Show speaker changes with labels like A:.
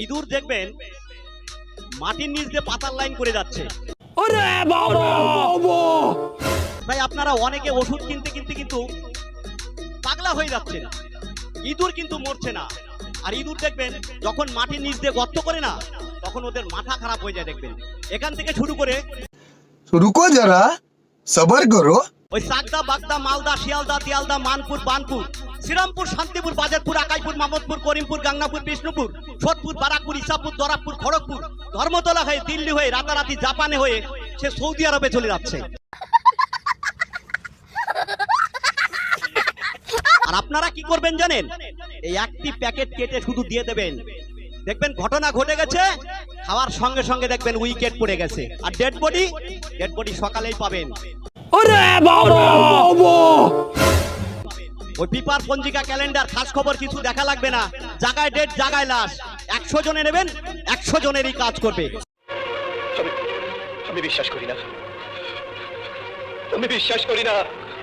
A: ইঁদুর দেখবেন মাটির নিচ দিয়ে পাতার লাইন করে যাচ্ছে। ভাই আপনারা অনেকে ওষুধ কিনতে কিনতে কিন্তু পাগলা হয়ে যাচ্ছে না, ইঁদুর কিন্তু মরছে না। আর ইঁদুর দেখবেন যখন মাটির নিচ দিয়ে গর্ত করে না, তখন ওদের মাথা খারাপ হয়ে যায়। দেখবেন এখান থেকে শুরু করে
B: रुको जरा सबर करो।
A: ওই চাকদা, বাগদা, মালদা, শিয়ালদা, দিয়ালদা, মানপুর, বানপুর, শ্রীরামপুর, শান্তিপুর, বাজারপুর, আকাইপুর, মামদপুর, করিমপুর, গাংনাপুর, বিষ্ণুপুর, সোদপুর, বারাকপুর, ইসাপুর, দরাকপুর, খড়গপুর, ধর্মতলা হয়ে দিল্লি হয়ে রাতারাতি জাপানে হয়ে সে সৌদি আরবে চলে যাচ্ছে। আর আপনারা কি করবেন জানেন? এই একটি প্যাকেট কেটে শুধু দিয়ে দেবেন, দেখবেন ঘটনা ঘটে গেছে। খাওয়ার সঙ্গে সঙ্গে দেখবেন উইকেট পড়ে গেছে। আর ডেড বডি সকালেই পাবেন। ওই পেপার, পঞ্জিকা, ক্যালেন্ডার, খাস খবর কিছু দেখা লাগবে না। জায়গায় ডেট, জায়গায় লাশ। 100 জনে নেবেন, 100 জনেরই কাজ করবে।
C: আমি বিশ্বাস করি না, আমি বিশ্বাস করি না।